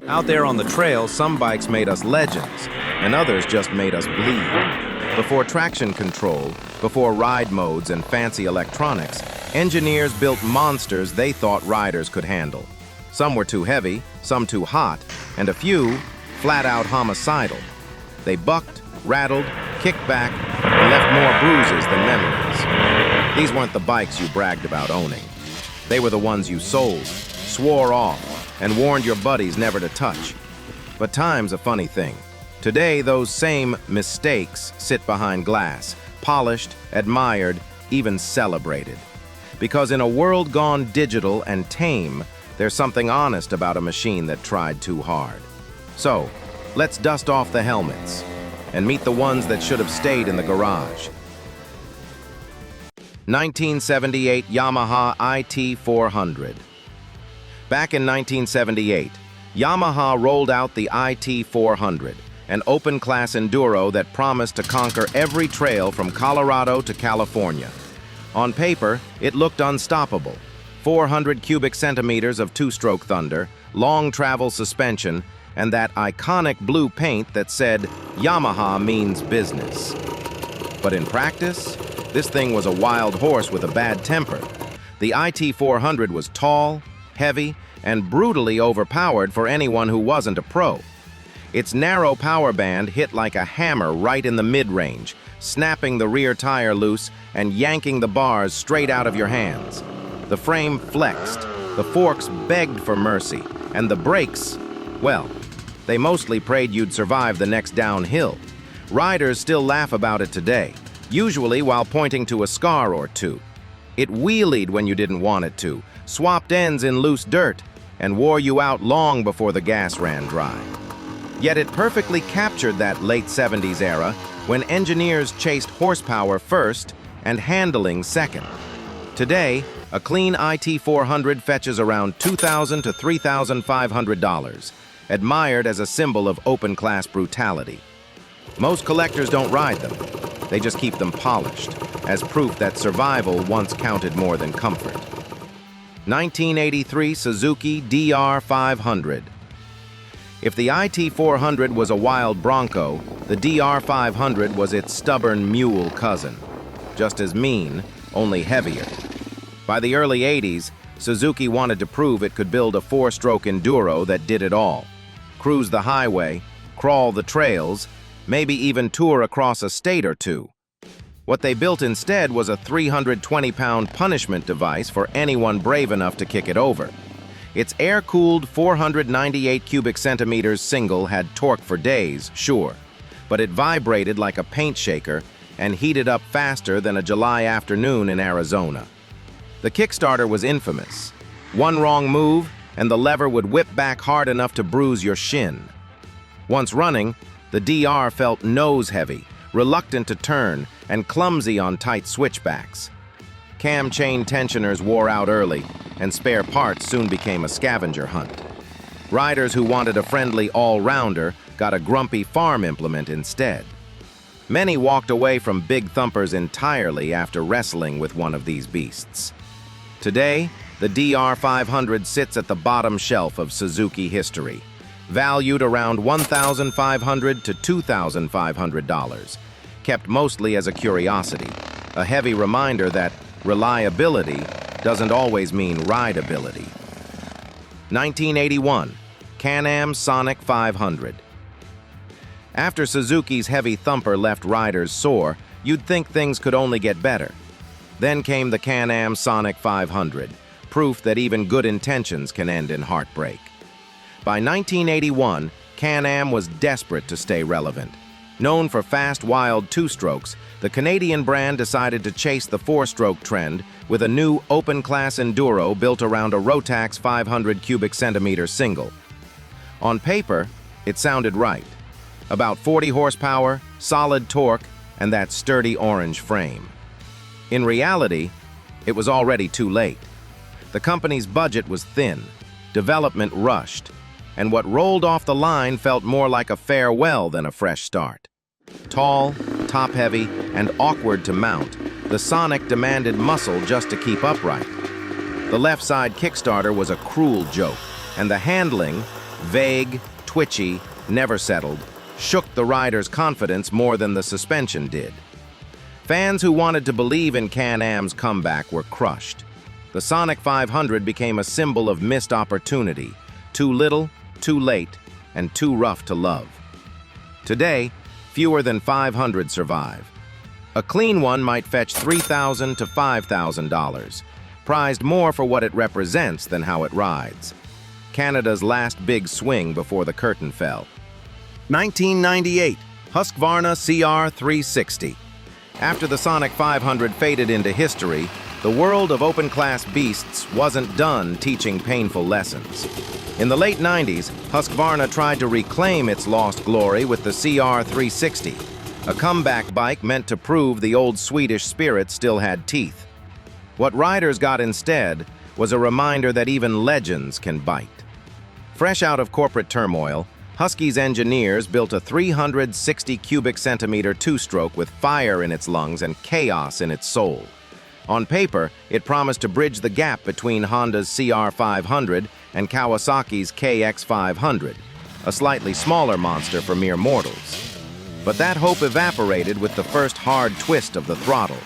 Out there on the trail, some bikes made us legends, and others just made us bleed. Before traction control, before ride modes and fancy electronics, engineers built monsters they thought riders could handle. Some were too heavy, some too hot, and a few flat-out homicidal. They bucked, rattled, kicked back, and left more bruises than memories. These weren't the bikes you bragged about owning. They were the ones you sold, swore off, and warned your buddies never to touch. But time's a funny thing. Today, those same mistakes sit behind glass, polished, admired, even celebrated. Because in a world gone digital and tame, there's something honest about a machine that tried too hard. So, let's dust off the helmets and meet the ones that should have stayed in the garage. 1978 Yamaha IT400. Back in 1978, Yamaha rolled out the IT400, an open-class enduro that promised to conquer every trail from Colorado to California. On paper, it looked unstoppable. 400 cubic centimeters of two-stroke thunder, long travel suspension, and that iconic blue paint that said, Yamaha means business. But in practice, this thing was a wild horse with a bad temper. The IT400 was tall, heavy, and brutally overpowered for anyone who wasn't a pro. Its narrow power band hit like a hammer right in the mid-range, snapping the rear tire loose and yanking the bars straight out of your hands. The frame flexed, the forks begged for mercy, and the brakes, well, they mostly prayed you'd survive the next downhill. Riders still laugh about it today, usually while pointing to a scar or two. It wheelied when you didn't want it to, swapped ends in loose dirt, and wore you out long before the gas ran dry. Yet it perfectly captured that late 70s era when engineers chased horsepower first and handling second. Today, a clean IT400 fetches around $2,000 to $3,500, admired as a symbol of open-class brutality. Most collectors don't ride them. They just keep them polished, as proof that survival once counted more than comfort. 1983 Suzuki DR500. If the IT400 was a wild bronco, the DR500 was its stubborn mule cousin. Just as mean, only heavier. By the early 80s, Suzuki wanted to prove it could build a four-stroke enduro that did it all. Cruise the highway, crawl the trails, maybe even tour across a state or two. What they built instead was a 320-pound punishment device for anyone brave enough to kick it over. Its air-cooled 498 cubic centimeters single had torque for days, sure, but it vibrated like a paint shaker and heated up faster than a July afternoon in Arizona. The Kickstarter was infamous. One wrong move, and the lever would whip back hard enough to bruise your shin. Once running, the DR felt nose-heavy, reluctant to turn, and clumsy on tight switchbacks. Cam chain tensioners wore out early, and spare parts soon became a scavenger hunt. Riders who wanted a friendly all-rounder got a grumpy farm implement instead. Many walked away from big thumpers entirely after wrestling with one of these beasts. Today, the DR500 sits at the bottom shelf of Suzuki history, valued around $1,500 to $2,500, kept mostly as a curiosity, a heavy reminder that reliability doesn't always mean rideability. 1981, Can-Am Sonic 500. After Suzuki's heavy thumper left riders sore, you'd think things could only get better. Then came the Can-Am Sonic 500, proof that even good intentions can end in heartbreak. By 1981, Can-Am was desperate to stay relevant. Known for fast, wild two-strokes, the Canadian brand decided to chase the four-stroke trend with a new open-class enduro built around a Rotax 500 cubic centimeter single. On paper, it sounded right. About 40 horsepower, solid torque, and that sturdy orange frame. In reality, it was already too late. The company's budget was thin, development rushed, and what rolled off the line felt more like a farewell than a fresh start. Tall, top-heavy, and awkward to mount, the Sonic demanded muscle just to keep upright. The left side Kickstarter was a cruel joke, and the handling, Vague, twitchy, never settled, shook the rider's confidence more than the suspension did. Fans who wanted to believe in Can-Am's comeback were crushed. The Sonic 500 became a symbol of missed opportunity, too little, too late, and too rough to love. Today, fewer than 500 survive. A clean one might fetch $3,000 to $5,000, prized more for what it represents than how it rides. Canada's last big swing before the curtain fell. 1998, Husqvarna CR360. After the Sonic 500 faded into history, the world of open-class beasts wasn't done teaching painful lessons. In the late 90s, Husqvarna tried to reclaim its lost glory with the CR360, a comeback bike meant to prove the old Swedish spirit still had teeth. What riders got instead was a reminder that even legends can bite. Fresh out of corporate turmoil, Husky's engineers built a 360 cubic centimeter two-stroke with fire in its lungs and chaos in its soul. On paper, it promised to bridge the gap between Honda's CR500 and Kawasaki's KX500, a slightly smaller monster for mere mortals. But that hope evaporated with the first hard twist of the throttle.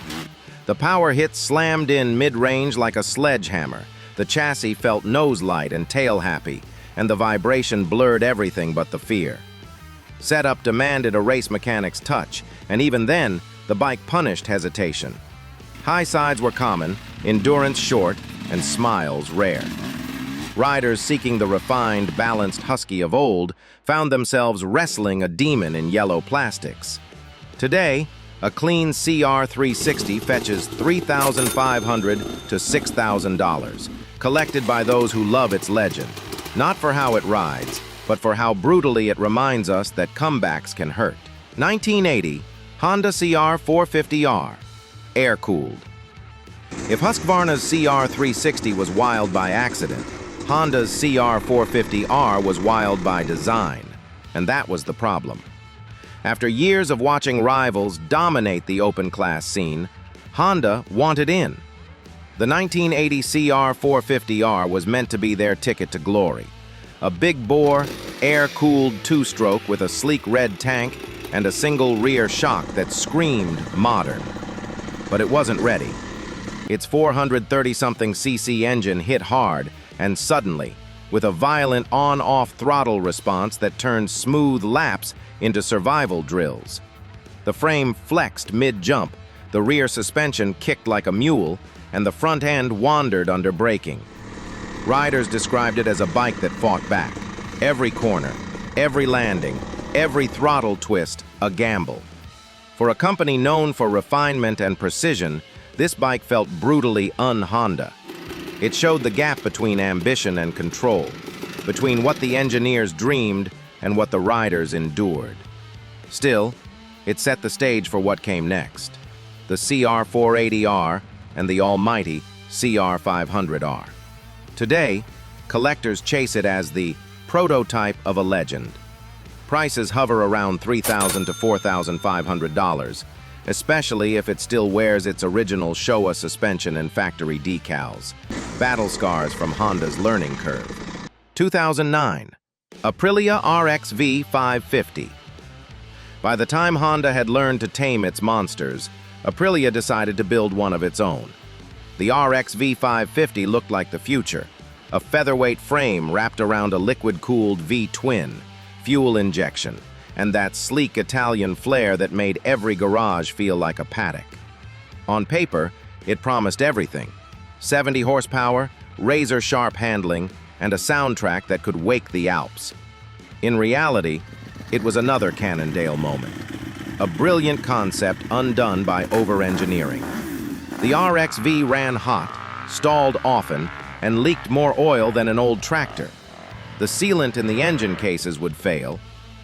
The power hit slammed in mid-range like a sledgehammer. The chassis felt nose-light and tail-happy, and the vibration blurred everything but the fear. Setup demanded a race mechanic's touch, and even then, the bike punished hesitation. High sides were common, endurance short, and smiles rare. Riders seeking the refined, balanced Husky of old found themselves wrestling a demon in yellow plastics. Today, a clean CR360 fetches $3,500 to $6,000, collected by those who love its legend, not for how it rides, but for how brutally it reminds us that comebacks can hurt. 1980, Honda CR450R, air-cooled. If Husqvarna's CR360 was wild by accident, Honda's CR450R was wild by design, and that was the problem. After years of watching rivals dominate the open-class scene, Honda wanted in. The 1980 CR450R was meant to be their ticket to glory. A big-bore, air-cooled two-stroke with a sleek red tank and a single rear shock that screamed modern. But it wasn't ready. Its 430-something cc engine hit hard, and suddenly, with a violent on-off throttle response that turned smooth laps into survival drills. The frame flexed mid-jump, the rear suspension kicked like a mule, and the front end wandered under braking. Riders described it as a bike that fought back. Every corner, every landing, every throttle twist, a gamble. For a company known for refinement and precision, this bike felt brutally un-Honda. It showed the gap between ambition and control, between what the engineers dreamed and what the riders endured. Still, it set the stage for what came next, the CR480R and the almighty CR500R. Today, collectors chase it as the prototype of a legend. Prices hover around $3,000 to $4,500, especially if it still wears its original Showa suspension and factory decals, battle scars from Honda's learning curve. 2009, Aprilia RXV 550. By the time Honda had learned to tame its monsters, Aprilia decided to build one of its own. The RXV 550 looked like the future, a featherweight frame wrapped around a liquid-cooled V-twin, fuel injection, and that sleek Italian flair that made every garage feel like a paddock. On paper, it promised everything: 70 horsepower, razor-sharp handling, and a soundtrack that could wake the Alps. In reality, it was another Cannondale moment. A brilliant concept undone by over-engineering. The RXV ran hot, stalled often, and leaked more oil than an old tractor. The sealant in the engine cases would fail,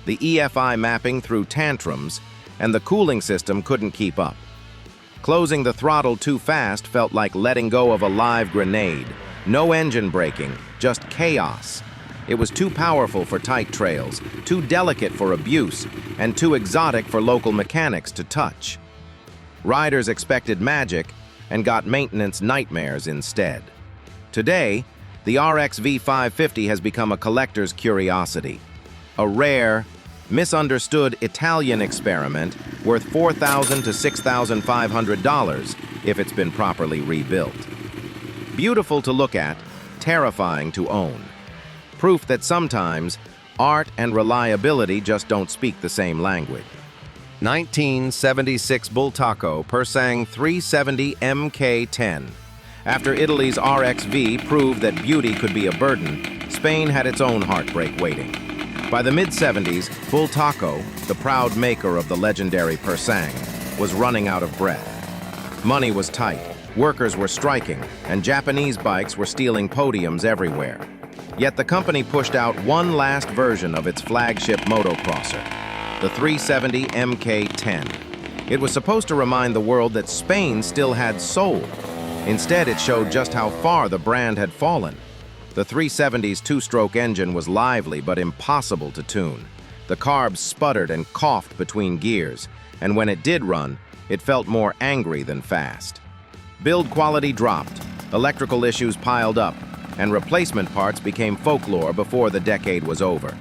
the EFI mapping threw tantrums, and the cooling system couldn't keep up. Closing the throttle too fast felt like letting go of a live grenade. No engine braking, just chaos. It was too powerful for tight trails, too delicate for abuse, and too exotic for local mechanics to touch. Riders expected magic and got maintenance nightmares instead. Today, The RX V550 has become a collector's curiosity. A rare, misunderstood Italian experiment worth $4,000 to $6,500 if it's been properly rebuilt. Beautiful to look at, terrifying to own. Proof that sometimes art and reliability just don't speak the same language. 1976 Bultaco Persang 370 MK10. After Italy's RXV proved that beauty could be a burden, Spain had its own heartbreak waiting. By the mid-70s, Bultaco, the proud maker of the legendary Persang, was running out of breath. Money was tight, workers were striking, and Japanese bikes were stealing podiums everywhere. Yet the company pushed out one last version of its flagship motocrosser, the 370 MK10. It was supposed to remind the world that Spain still had soul. Instead, it showed just how far the brand had fallen. The 370's two-stroke engine was lively but impossible to tune. The carbs sputtered and coughed between gears, and when it did run, it felt more angry than fast. Build quality dropped, electrical issues piled up, and replacement parts became folklore before the decade was over.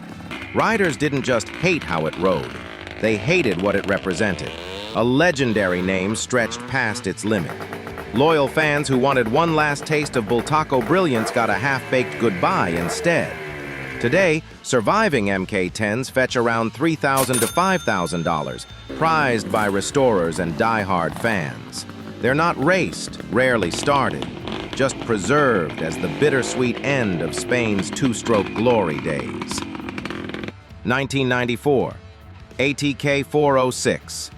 Riders didn't just hate how it rode, they hated what it represented. A legendary name stretched past its limit. Loyal fans who wanted one last taste of Bultaco brilliance got a half-baked goodbye instead. Today, surviving MK10s fetch around $3,000 to $5,000, prized by restorers and die-hard fans. They're not raced, rarely started, just preserved as the bittersweet end of Spain's two-stroke glory days. 1994, ATK 406.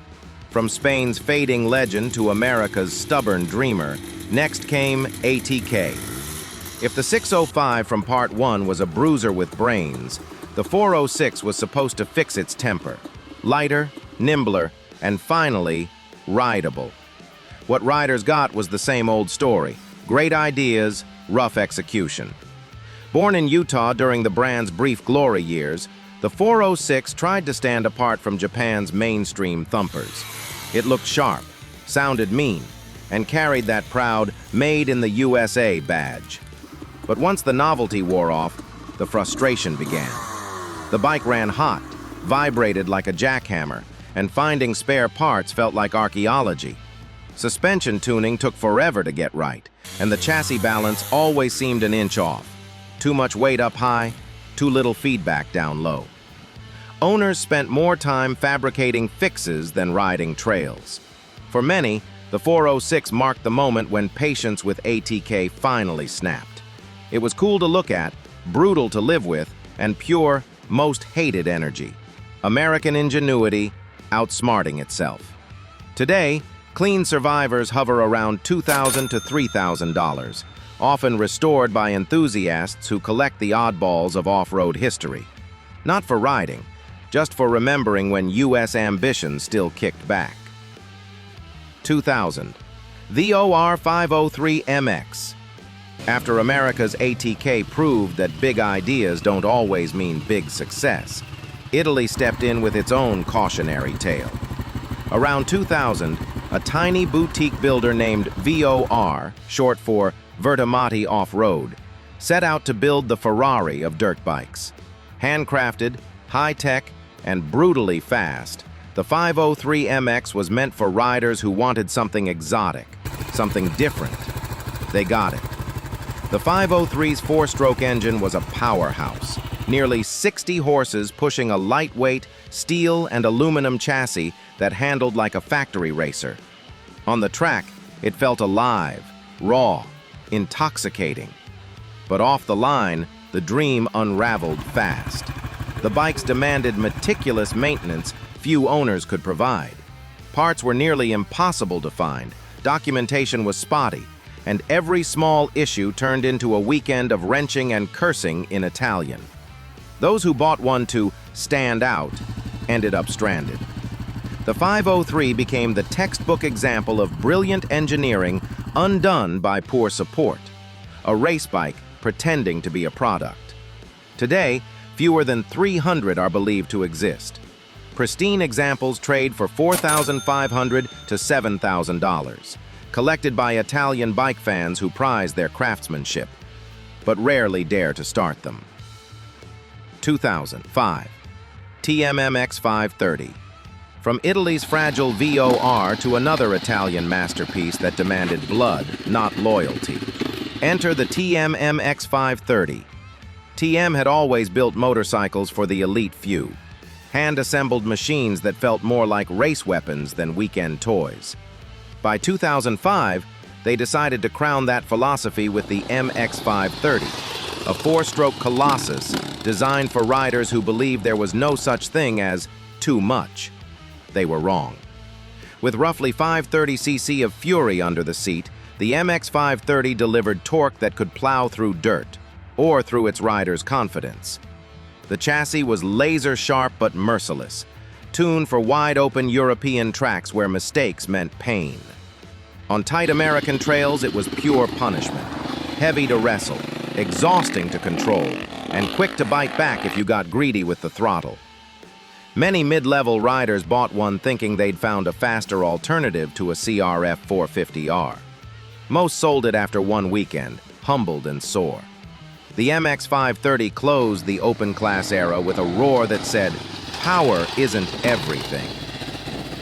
From Spain's fading legend to America's stubborn dreamer, next came ATK. If the 605 from Part 1 was a bruiser with brains, the 406 was supposed to fix its temper. Lighter, nimbler, and finally, rideable. What riders got was the same old story. Great ideas, rough execution. Born in Utah during the brand's brief glory years, the 406 tried to stand apart from Japan's mainstream thumpers. It looked sharp, sounded mean, and carried that proud Made in the USA badge. But once the novelty wore off, the frustration began. The bike ran hot, vibrated like a jackhammer, and finding spare parts felt like archaeology. Suspension tuning took forever to get right, and the chassis balance always seemed an inch off. Too much weight up high, too little feedback down low. Owners spent more time fabricating fixes than riding trails. For many, the 406 marked the moment when patience with ATK finally snapped. It was cool to look at, brutal to live with, and pure, most hated energy. American ingenuity outsmarting itself. Today, clean survivors hover around $2,000 to $3,000, often restored by enthusiasts who collect the oddballs of off-road history. Not for riding, just for remembering when U.S. ambition still kicked back. 2000. The OR 503 MX. After America's ATK proved that big ideas don't always mean big success, Italy stepped in with its own cautionary tale. Around 2000, a tiny boutique builder named VOR, short for Vertimati Off-Road, set out to build the Ferrari of dirt bikes. Handcrafted, high-tech, and brutally fast, the 503 MX was meant for riders who wanted something exotic, something different. They got it. The 503's four-stroke engine was a powerhouse, nearly 60 horses pushing a lightweight steel and aluminum chassis that handled like a factory racer. On the track, it felt alive, raw, intoxicating. But off the line, the dream unraveled fast. The bikes demanded meticulous maintenance few owners could provide. Parts were nearly impossible to find, documentation was spotty, and every small issue turned into a weekend of wrenching and cursing in Italian. Those who bought one to stand out ended up stranded. The 503 became the textbook example of brilliant engineering undone by poor support, a race bike pretending to be a product. Today, fewer than 300 are believed to exist. Pristine examples trade for $4,500 to $7,000, collected by Italian bike fans who prize their craftsmanship. but rarely dare to start them. 2005. TMMX 530. From Italy's fragile VOR to another Italian masterpiece that demanded blood, not loyalty. Enter the TMMX 530. TM had always built motorcycles for the elite few, hand-assembled machines that felt more like race weapons than weekend toys. By 2005, they decided to crown that philosophy with the MX 530, a four-stroke colossus designed for riders who believed there was no such thing as too much. They were wrong. With roughly 530cc of fury under the seat, the MX 530 delivered torque that could plow through dirt, or through its rider's confidence. The chassis was laser-sharp but merciless, tuned for wide-open European tracks where mistakes meant pain. On tight American trails, it was pure punishment, heavy to wrestle, exhausting to control, and quick to bite back if you got greedy with the throttle. Many mid-level riders bought one thinking they'd found a faster alternative to a CRF 450R. Most sold it after one weekend, humbled and sore. The MX 530 closed the open class era with a roar that said, "Power isn't everything."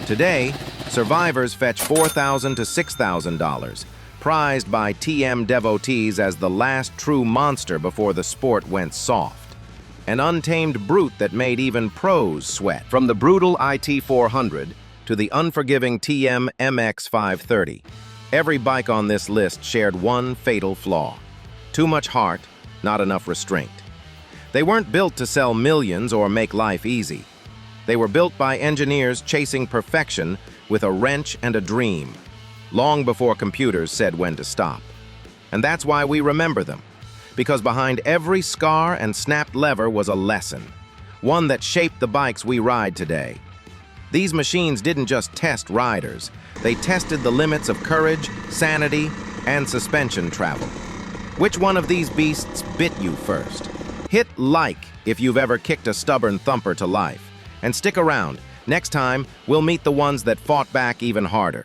Today, survivors fetch $4,000 to $6,000, prized by TM devotees as the last true monster before the sport went soft. An untamed brute that made even pros sweat. From the brutal IT 400 to the unforgiving TM MX 530, every bike on this list shared one fatal flaw: too much heart, not enough restraint. They weren't built to sell millions or make life easy. They were built by engineers chasing perfection with a wrench and a dream, long before computers said when to stop. And that's why we remember them, because behind every scar and snapped lever was a lesson, one that shaped the bikes we ride today. These machines didn't just test riders, they tested the limits of courage, sanity, and suspension travel. Which one of these beasts bit you first? Hit like if you've ever kicked a stubborn thumper to life. And stick around. Next time, we'll meet the ones that fought back even harder.